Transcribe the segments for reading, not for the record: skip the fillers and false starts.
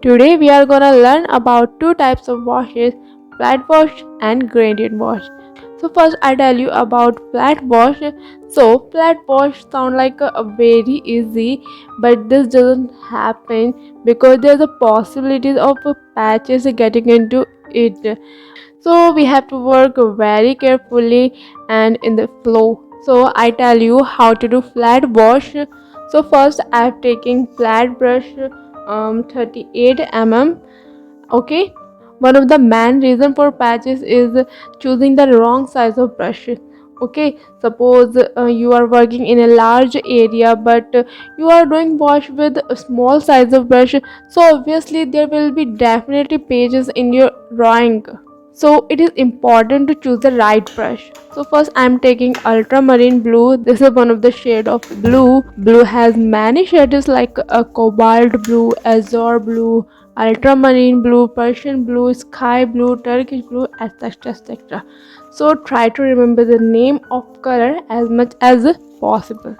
Today we are gonna learn about two types of washes, flat wash and gradient wash. So first I tell you about flat wash. So flat wash sound like a very easy, but this doesn't happen because there's a possibility of patches getting into it. So we have to work very carefully and in the flow. So I tell you how to do flat wash. So first I have taken flat brush 38 mm. Okay, one of the main reason for patches is choosing the wrong size of brush. Okay, suppose you are working in a large area but you are doing wash with a small size of brush, so obviously there will be definitely pages in your drawing. So it is important to choose the right brush. So first I'm taking ultramarine blue. This is one of the shade of blue. Blue has many shades like a cobalt blue, azure blue, ultramarine blue, Persian blue, sky blue, Turkish blue, etc. etc. So try to remember the name of color as much as possible.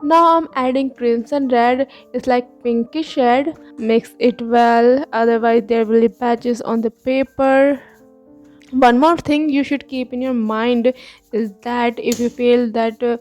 Now I'm adding crimson red. It's like pinkish shade. Mix it well, otherwise there will be patches on the paper. One more thing you should keep in your mind is that if you feel that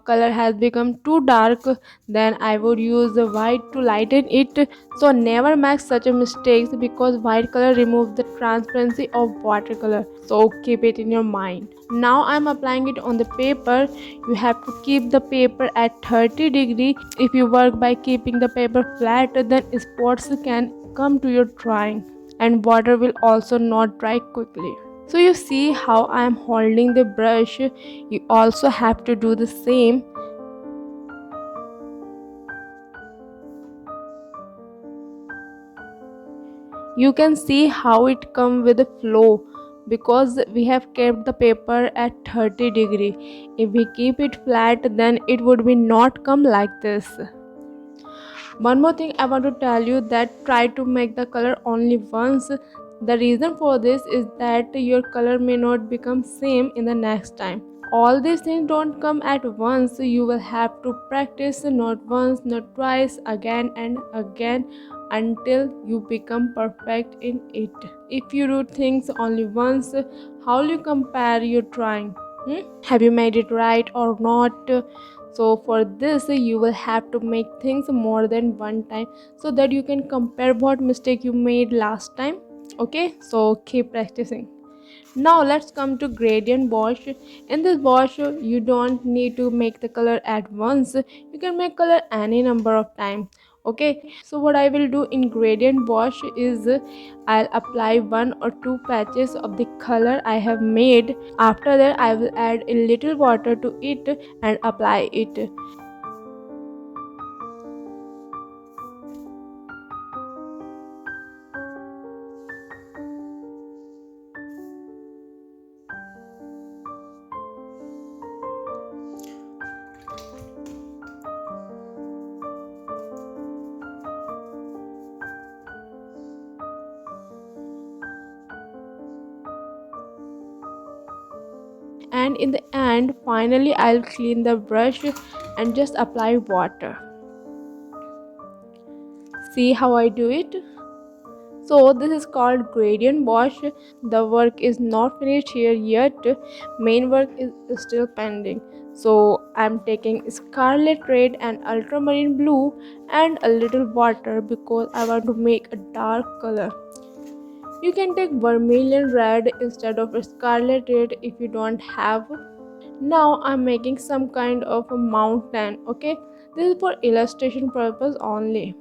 color has become too dark, then I would use the white to lighten it. So never make such a mistakes because white color removes the transparency of watercolor, so keep it in your mind. Now I'm applying it on the paper. You have to keep the paper at 30 degree. If you work by keeping the paper flat, then spots can come to your drawing and water will also not dry quickly. So you see how I am holding the brush. You also have to do the same. You can see how it come with a flow because we have kept the paper at 30 degree. If we keep it flat, then it would be not come like this. One more thing I want to tell you, that try to make the color only once. The reason for this is that your color may not become same in the next time. All these things don't come at once. You will have to practice not once, not twice, again and again until you become perfect in it. If you do things only once, how will you compare your drawing? Have you made it right or not? So for this you will have to make things more than one time so that you can compare what mistake you made last time. Okay, so keep practicing. Now let's come to gradient wash. In this wash you don't need to make the color at once. You can make color any number of times. Okay, so what I will do in gradient wash is I'll apply one or two patches of the color I have made. After that I will add a little water to it and apply it. And in the end finally I'll clean the brush and just apply water. See how I do it? So this is called gradient wash. The work is not finished here yet. Main work is still pending. So I'm taking scarlet red and ultramarine blue and a little water because I want to make a dark color. You can take vermilion red instead of scarlet red if you don't have. Now I'm making some kind of a mountain. Okay, this is for illustration purpose only.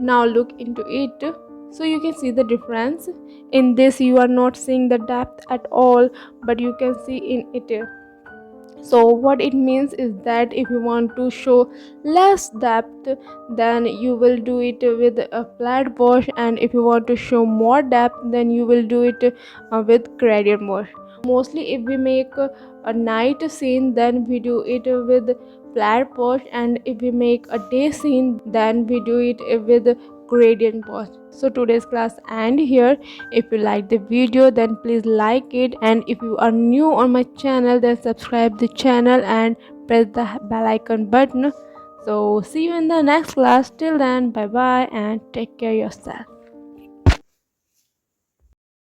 Now look into it, so you can see the difference. In this you are not seeing the depth at all, but you can see in it. So what it means is that if you want to show less depth, then you will do it with a flat brush, and if you want to show more depth, then you will do it with gradient brush. Mostly if we make a night scene, then we do it with flat brush, and if we make a day scene, then we do it with gradient brush. So today's class end here. If you like the video, then please like it, and if you are new on my channel, then subscribe the channel and press the bell icon button. So see you in the next class. Till then, bye bye and take care yourself.